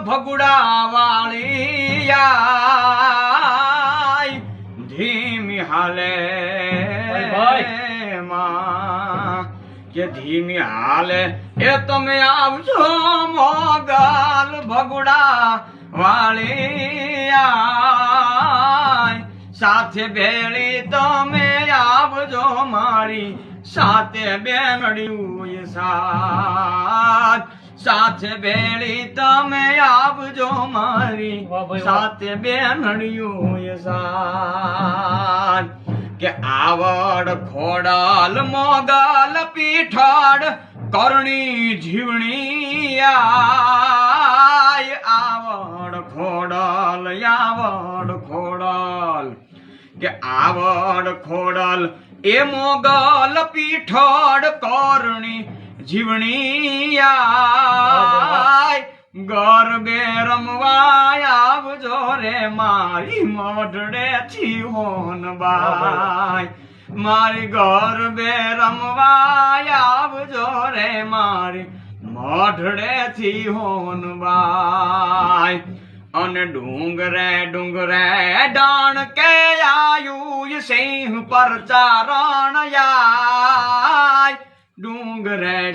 ભગુડા વાળી આય ધીમી હાલે માં કે ધીમી હાલે એ તમે આવજો મોગલ ભગુડા વાળી આય સાથે ભેળી તમે આવજો મારી સાથે બેનડિયું સાથ સાથે ભેળી તમે આવજો મારી સાથે બેનડિયું સાથ કે આવડ ખોડાલ મોગલ પીઠાડ કરણી જીવણી આય આવડ ખોડાલ કે આવડ ખોડાલ એ મોગલ પીઠાડ કરણી જીવણી આય ગરબે રમવાય આવજો રે મારી મોઢડે થી હોનબાઈ મારી ગરબે રમવાય આવજો રે મારી મોઢડે થી હોનબાઈ અને ડુંગરે ડુંગરે ડાણ કે આયુ સિંહ પર ચારણ આય ડુંગરે